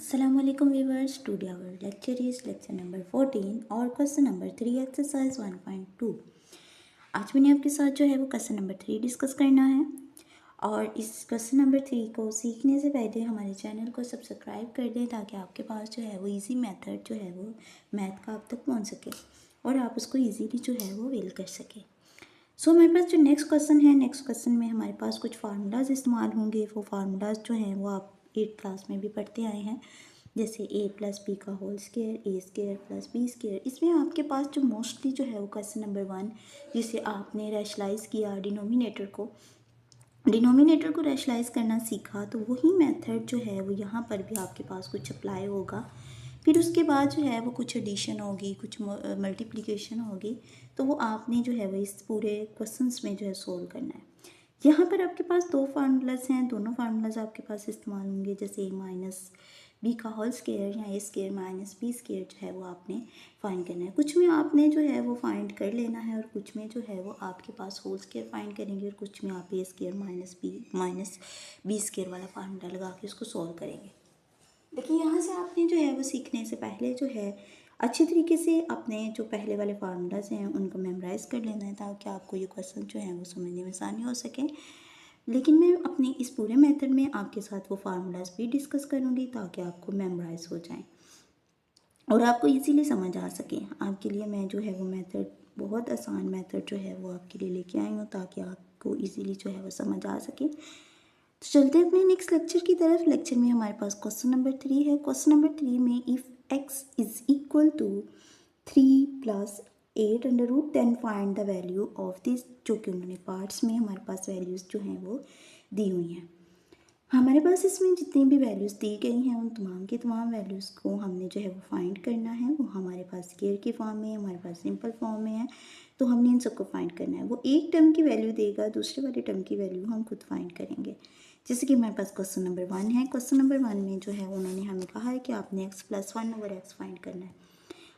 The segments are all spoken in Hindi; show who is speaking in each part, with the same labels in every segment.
Speaker 1: Assalamu alaikum viewers. Today our lecture is lecture number 14 और क्वेश्चन नंबर 3 एक्सरसाइज 1.2। आज मैंने आपके साथ जो है वो क्वेश्चन नंबर 3 डिस्कस करना है। और इस क्वेश्चन नंबर 3 को सीखने से पहले हमारे चैनल को सब्सक्राइब कर दें ताकि आपके पास जो है वो इजी मेथड जो है वो मैथ का आप तक पहुँच सके और आप उसको ईजीली जो है वो वेल कर सकें। हमारे पास जो नेक्स्ट क्वेश्चन है, नेक्स्ट क्वेश्चन में हमारे पास कुछ फार्मूलाज इस्तेमाल होंगे। वो फार्मूलाज जो हैं वो आप 8th क्लास में भी पढ़ते आए हैं, जैसे a प्लस बी का होल स्क्वायर, ए स्क्वायर प्लस बी स्क्वायर। इसमें आपके पास जो मोस्टली जो है वो क्वेश्चन नंबर 1 जिसे आपने रैशलाइज़ किया, डिनोमिनेटर को रैशलाइज़ करना सीखा, तो वही मेथड जो है वो यहाँ पर भी आपके पास कुछ अप्लाई होगा। फिर उसके बाद जो है वो कुछ एडिशन होगी, कुछ मल्टीप्लिकेशन होगी, तो वो आपने जो है वो इस पूरे क्वेश्चंस में जो है सोल्व करना है। यहाँ पर आपके पास दो फार्मूलाज हैं, दोनों फार्मूलाज आपके पास इस्तेमाल होंगे, जैसे a माइनस बी का होल स्क्वायर या ए स्क्वायर माइनस बी स्क्वायर जो है वो आपने फाइंड करना है। कुछ में आपने जो है वो फाइंड कर लेना है और कुछ में जो है वो आपके पास होल स्क्वायर फाइंड करेंगे और कुछ में आप ए स्क्वायर माइनस बी स्क्वायर वाला फार्मूला लगा के उसको सॉल्व करेंगे। देखिए, यहाँ से आपने जो है वो सीखने से पहले जो है अच्छी तरीके से अपने जो पहले वाले फार्मूलाज हैं उनको मेमोराइज़ कर लेना है ताकि आपको ये क्वेश्चन जो है वो समझने में आसानी हो सके। लेकिन मैं अपने इस पूरे मेथड में आपके साथ वो फार्मूलाज भी डिस्कस करूँगी ताकि आपको मेमोराइज़ हो जाएं और आपको इजीली समझ आ सके। आपके लिए मैं जो है वो मेथड, बहुत आसान मेथड जो है वो आपके लिए लेके आई हूँ ताकि आपको इजीली जो है वो समझ आ सके। तो चलते हैं अपने नेक्स्ट लेक्चर की तरफ। लेक्चर में हमारे पास क्वेश्चन नंबर 3 है। क्वेश्चन नंबर 3 में if x is equal to 3 plus 8 under root then find the value of this, जो कि उन्होंने पार्ट्स में हमारे पास वैल्यूज़ जो हैं वो दी हुई हैं। हमारे पास इसमें जितनी भी वैल्यूज़ दी गई हैं उन तमाम की तमाम वैल्यूज़ को हमने जो है वो फाइंड करना है। वो हमारे पास स्क्वायर की फॉर्म में है, हमारे पास सिंपल फॉर्म में है, तो हमने इन सबको फाइंड करना है। वो एक टर्म की वैल्यू देगा, दूसरे वाले टर्म की वैल्यू हम खुद फाइंड करेंगे। जैसे कि हमारे पास क्वेश्चन नंबर 1 है। क्वेश्चन नंबर 1 में जो है उन्होंने हमें कहा है कि आपने x प्लस 1/x फाइंड करना है।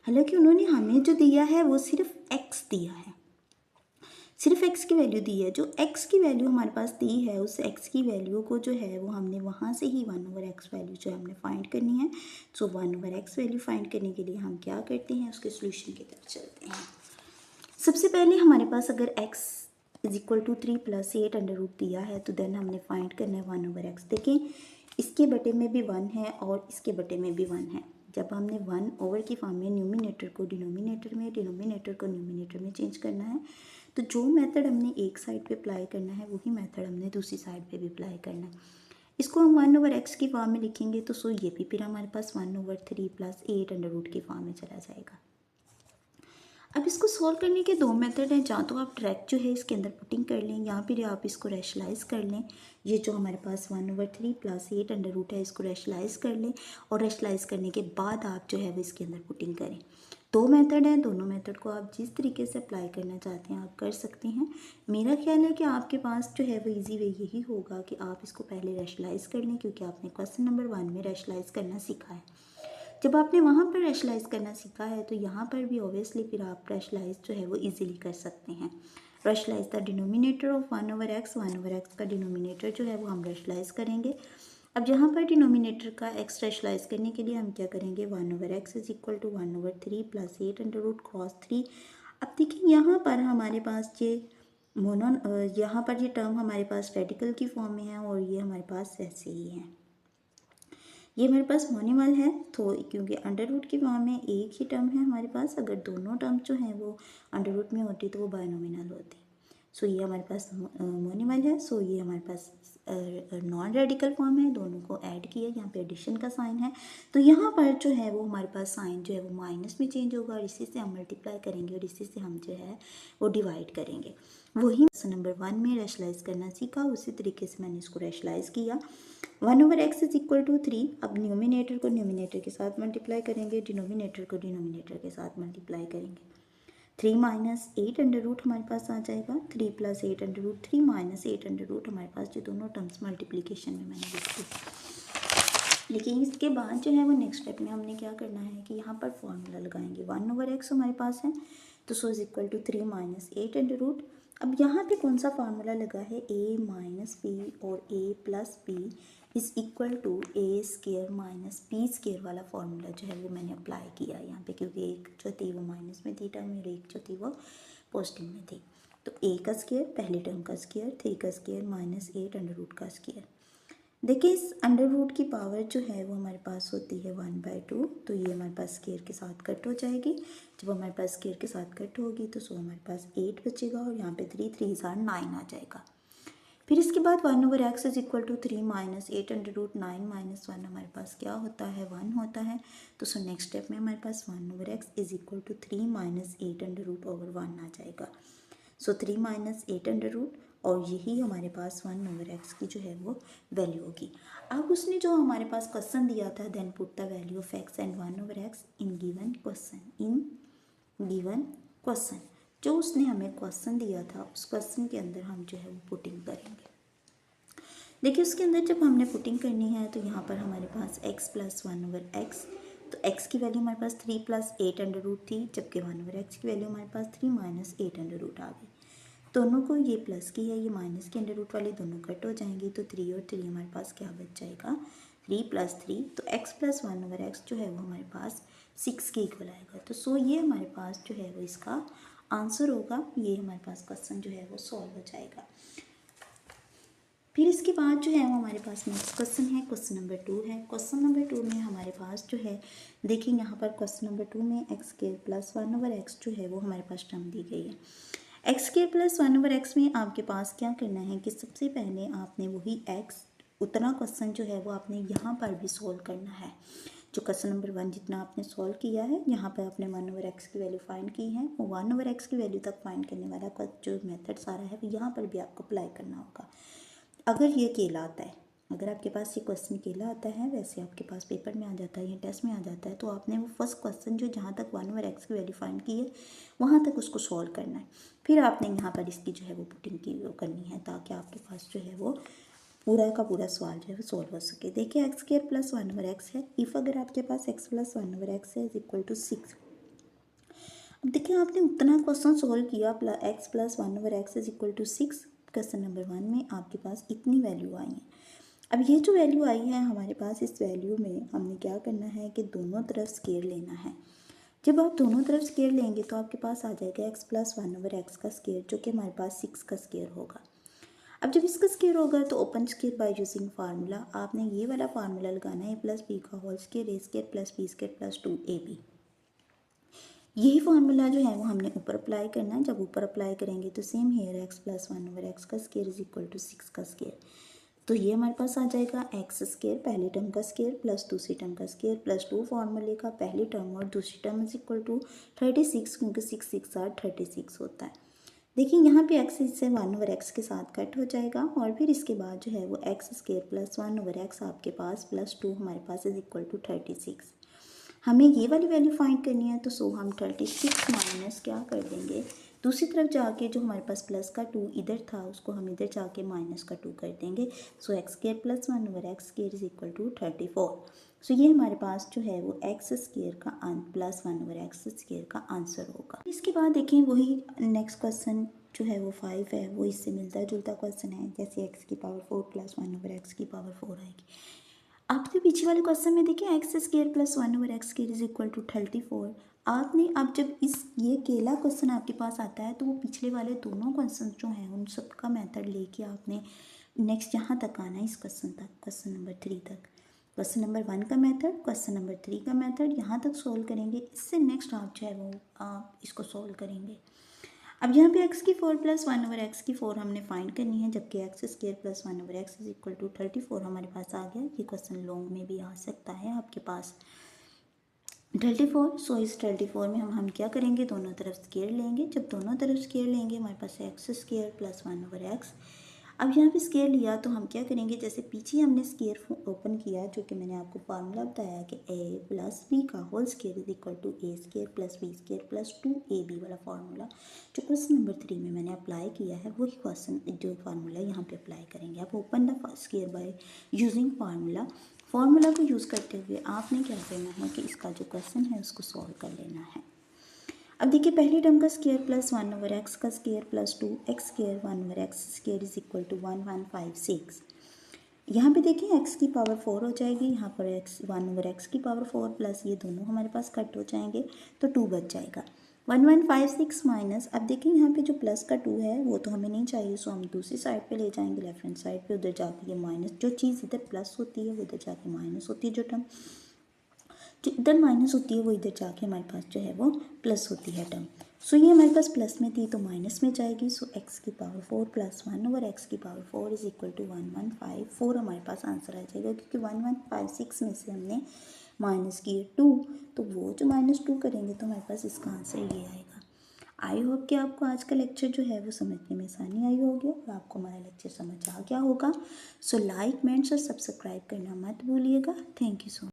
Speaker 1: हालांकि उन्होंने हमें जो दिया है वो सिर्फ x दिया है, सिर्फ x की वैल्यू दी है। जो x की वैल्यू हमारे पास दी है उस x की वैल्यू को जो है वो हमने वहाँ से ही 1/x वैल्यू जो है हमने फाइंड करनी है। सो 1/x वैल्यू फाइंड करने के लिए हम क्या करते हैं, उसके सोल्यूशन की तरफ चलते हैं। सबसे पहले हमारे पास अगर x is equal to 3 plus 8 under root दिया है तो देन हमने फाइंड करना है 1/x। देखें, इसके बटे में भी 1 है और इसके बटे में भी 1 है। जब हमने 1 ओवर की फॉर्म में न्यूमिनेटर को डिनोमिनेटर में, डिनोमिनेटर को न्यूमिनेटर में चेंज करना है, तो जो मेथड हमने एक साइड पे अप्लाई करना है वही मेथड हमने दूसरी साइड पे भी अप्लाई करना है। इसको हम 1/x की फॉर्म में लिखेंगे तो सो ये भी फिर हमारे पास 1/3 प्लस 8 अंडर रूट की फॉर्म में चला जाएगा। अब इसको सॉल्व करने के दो मेथड हैं, जहाँ तो आप डायरेक्ट जो है इसके अंदर पुटिंग कर लें या फिर आप इसको रैशलाइज कर लें। ये जो हमारे पास 1/3 प्लस 8 अंडर रूट है इसको रैशलाइज कर लें और रैशलाइज करने के बाद आप जो है वो इसके अंदर पुटिंग करें। दो मेथड हैं, दोनों मेथड को आप जिस तरीके से अप्लाई करना चाहते हैं आप कर सकते हैं। मेरा ख्याल है कि आपके पास जो है वो ईजी वे यही होगा कि आप इसको पहले रैशलाइज कर लें, क्योंकि आपने क्वेश्चन नंबर 1 में रैशलाइज करना सीखा है। जब आपने वहाँ पर रैशलाइज करना सीखा है तो यहाँ पर भी ऑब्वियसली फिर आप रैशलाइज जो है वो इजीली कर सकते हैं। Rationalise the denominator of 1/x का डिनोमिनेटर जो है वो हम रैशलाइज करेंगे। अब यहाँ पर डिनोमिनेटर का x रैशलाइज करने के लिए हम क्या करेंगे, 1/x is equal to 1/3 plus 8 under root cos 3। अब देखिए, यहाँ पर हमारे पास यहाँ पर ये टर्म हमारे पास रेडिकल की फॉर्म में है और ये हमारे पास ऐसे ही है। ये हमारे पास मोनिमल है, तो क्योंकि अंडर रूट की फॉर्म में एक ही टर्म है हमारे पास, अगर दोनों टर्म जो हैं वो अंडर रूट में होती तो वो बायनोमिनल होती। सो ये हमारे पास मोनिमल है। सो ये हमारे पास नॉन रेडिकल फॉर्म है, दोनों को ऐड किया, यहाँ पे एडिशन का साइन है, तो यहाँ पर जो है वो हमारे पास साइन जो है वो माइनस में चेंज होगा और इसी से हम मल्टीप्लाई करेंगे और इसी से हम जो है वो डिवाइड करेंगे। वही नंबर 1 में रैशलाइज करना सीखा, उसी तरीके से मैंने इसको रैशलाइज किया। 1/x is equal to 3। अब न्यूमिनेटर को न्यूमिनेटर के साथ मल्टीप्लाई करेंगे, डिनोमिनेटर को डिनोमिनेटर के साथ मल्टीप्लाई करेंगे। 3 माइनस 8 अंडर रूट हमारे पास आ जाएगा, 3 plus 8 under root, 3 minus 8 under root हमारे पास ये दोनों टर्म्स मल्टीप्लिकेशन में मैंने लिख दी। लेकिन इसके बाद जो है वो नेक्स्ट स्टेप में हमने क्या करना है कि यहाँ पर फॉर्मूला लगाएंगे। 1/x हमारे पास है तो so is equal to 3 minus 8 under root, अब यहाँ पे कौन सा फार्मूला लगा है, a माइनस बी और a plus b is equal to a square minus b square वाला फार्मूला जो है वो मैंने अप्लाई किया यहाँ पे, क्योंकि एक जो थी वो माइनस में थी टर्म और एक जो थी वो पॉजिटिव में थी। तो a का स्केयर पहली टर्म का स्केयर, 3 का स्केयर माइनस 8 अंडर रूट का स्केयर। देखिए इस अंडर रूट की पावर जो है वो हमारे पास होती है 1/2, तो ये हमारे पास स्केयर के साथ कट हो जाएगी। जब हमारे पास स्केयर के साथ कट होगी तो सो हमारे पास 8 बचेगा और यहाँ पे 3 3 9 आ जाएगा। फिर इसके बाद 1/x is equal to 3 minus 8 under root 9 minus 1 हमारे पास क्या होता है, 1 होता है। तो सो नेक्स्ट स्टेप में हमारे पास 1/x is equal to 3 minus 8 under root over 1 आ जाएगा। सो 3 माइनस 8 अंडर रूट और यही हमारे पास 1/x की जो है वो वैल्यू होगी। अब उसने जो हमारे पास क्वेश्चन दिया था, then put the value of x and 1/x in given question, जो उसने हमें क्वेश्चन दिया था उस क्वेश्चन के अंदर हम जो है वो पुटिंग करेंगे। देखिए उसके अंदर जब हमने पुटिंग करनी है तो यहाँ पर हमारे पास x प्लस 1/x, तो x की वैल्यू हमारे पास 3 प्लस 8 अंडर रूट थी, जबकि 1/x की वैल्यू हमारे पास 3 माइनस 8 अंडर रूट आ गई। दोनों को, ये प्लस की है ये माइनस की अंडर रूट वाली दोनों कट हो जाएंगी, तो 3 और 3 हमारे पास क्या बच जाएगा, 3 प्लस 3। तो x प्लस 1/x जो है वो हमारे पास 6 के इक्वल आएगा। तो सो ये हमारे पास जो है वो इसका आंसर होगा। ये हमारे पास क्वेश्चन जो है वो सॉल्व हो जाएगा। फिर इसके बाद जो है वो हमारे पास नेक्स्ट क्वेश्चन है, क्वेश्चन नंबर 2 है। क्वेश्चन नंबर 2 में हमारे पास जो है, देखिए यहाँ पर क्वेश्चन नंबर 2 में एक्स स्क्वायर प्लस 1/x जो है वो हमारे पास टर्म दी गई है। एक्स स्क्वायर प्लस 1/x में आपके पास क्या करना है कि सबसे पहले आपने वही एक्स उतना क्वेश्चन जो है वो आपने यहाँ पर भी सोल्व करना है। जो क्वेश्चन नंबर 1 जितना आपने सॉल्व किया है, यहाँ पर आपने 1/x की वैल्यू फाइंड की है, वो 1/x की वैल्यू तक फाइंड करने वाला जो मेथड सारा है वो यहाँ पर भी आपको अप्लाई करना होगा। अगर ये केला आता है, अगर आपके पास ये क्वेश्चन केला आता है, वैसे आपके पास पेपर में आ जाता है या टेस्ट में आ जाता है, तो आपने वो फर्स्ट क्वेश्चन जो जहाँ तक 1/x की वैल्यू फाइंड की है वहाँ तक उसको सॉल्व करना है। फिर आपने यहाँ पर इसकी जो है वो पुटिंग की करनी है, ताकि आपके पास जो है वो पूरा का पूरा सवाल जो है वो सॉल्व हो सके। देखिए एक्स स्क्वायर प्लस 1/x है, इफ़ अगर आपके पास x प्लस 1/x है इज इक्वल टू 6। अब देखिए आपने उतना क्वेश्चन सॉल्व किया, x plus 1/x is equal to 6। Question number 1 में आपके पास इतनी वैल्यू आई है। अब ये जो वैल्यू आई है हमारे पास, इस वैल्यू में हमने क्या करना है कि दोनों तरफ स्केयर लेना है। जब आप दोनों तरफ स्केयर लेंगे तो आपके पास आ जाएगा x प्लस 1/x का स्केयर, जो कि हमारे पास 6 का स्केयर होगा। अब जब इसका स्केयर होगा तो open square by using formula आपने ये वाला फार्मूला लगाना है, प्लस बी का whole square A square plus B square plus 2ab। यही फार्मूला जो है वो हमने ऊपर अप्लाई करना है। जब ऊपर अप्लाई करेंगे तो same here x plus 1/x का स्केयर इज इक्वल टू 6 का स्केयर। तो ये हमारे पास आ जाएगा एक्स स्केयर पहली टर्म का स्केयर प्लस दूसरी टर्म का स्केयर प्लस 2 फार्मूले का पहली टर्म और दूसरी टर्म इज इक्वल टू 36, क्योंकि 6 6 8 36 होता है। देखिए यहाँ पे x से 1/x के साथ कट हो जाएगा और फिर इसके बाद जो है वो एक्स स्केयर प्लस 1/x आपके पास प्लस 2 हमारे पास इज इक्वल टू 36। हमें ये वाली वैल्यू फाइंड करनी है, तो सो हम 36 माइनस क्या कर देंगे, दूसरी तरफ जाके जो हमारे पास प्लस का 2 इधर था उसको हम इधर जाके माइनस का 2 कर देंगे। So X square plus 1/x square is equal to 34। So ये हमारे पास जो है वो एक्स स्क्वायर का प्लस 1/x स्क्वायर का आंसर होगा। इसके बाद देखें वही नेक्स्ट क्वेश्चन जो है वो 5 है, वो इससे मिलता जुलता क्वेश्चन है। जैसे x की पावर 4 प्लस 1/x की पावर 4 आएगी। आपने पीछे वाले क्वेश्चन में देखिए x square plus 1/x square is equal to 34। आपने अब जब ये केला क्वेश्चन आपके पास आता है तो वो पिछले वाले दोनों क्वेश्चन जो हैं उन सब का मेथड लेके आपने नेक्स्ट यहाँ तक आना है, इस क्वेश्चन तक, क्वेश्चन नंबर 3 तक। क्वेश्चन नंबर 1 का मेथड, क्वेश्चन नंबर 3 का मेथड यहाँ तक सॉल्व करेंगे। इससे नेक्स्ट आप जो है वो आप इसको सॉल्व करेंगे। अब यहाँ पे x की 4 प्लस 1/x की 4 हमने फाइंड करनी है, जबकि x square plus 1/x is equal to 34 हमारे पास आ गया। ये क्वेश्चन लॉन्ग में भी आ सकता है आपके पास 34। सो इस 34 में हम क्या करेंगे, दोनों तरफ स्क्वायर लेंगे। जब दोनों तरफ स्क्वायर लेंगे हमारे पास एक्स स्क्वायर प्लस 1/x। अब यहाँ पे स्क्वायर लिया तो हम क्या करेंगे, जैसे पीछे हमने स्क्वायर ओपन किया, जो कि मैंने आपको फार्मूला बताया कि a प्लस बी का whole square is equal to a square plus b square plus 2ab वाला फार्मूला जो क्वेश्चन नंबर 3 में मैंने अप्लाई किया है, वही क्वेश्चन जो फार्मूला यहाँ पे अप्लाई करेंगे। आप open the square by using formula. Formula को यूज़ करते हुए आपने क्या करना है कि इसका जो क्वेश्चन है उसको सॉल्व कर लेना है। अब देखिए पहली टर्म का स्क्वायर प्लस 1/x का square plus 2x square 1/x square is equal to 1156। यहाँ पे देखिए x की पावर 4 हो जाएगी, यहाँ पर x 1/x की पावर 4 प्लस ये दोनों हमारे पास कट हो जाएंगे तो 2 बच जाएगा। 1156 माइनस, अब देखिए यहाँ पे जो प्लस का 2 है वो तो हमें नहीं चाहिए, सो हम दूसरी साइड पे ले जाएंगे, लेफ्ट हैंड साइड पे। उधर जाके ये माइनस, जो चीज़ इधर प्लस होती है वो इधर जाके माइनस होती है, जो टर्म जो इधर माइनस होती है वो इधर जाके हमारे पास जो है वो प्लस होती है टर्म। सो ये हमारे पास प्लस में थी तो माइनस में जाएगी। सो x की पावर 4 प्लस 1/x की पावर 4 इज इक्वल टू 1154 हमारे पास आंसर आ जाएगा, क्योंकि 1156 में से हमने माइनस किए 2, तो वो जो -2 करेंगे तो हमारे पास इसका आंसर ये आएगा। आई होप कि आपको आज का लेक्चर जो है वो समझने में आसानी आई होगी और आपको हमारा लेक्चर समझ आ गया होगा। सो लाइक, कमेंट्स और सब्सक्राइब करना मत भूलिएगा। Thank you so much.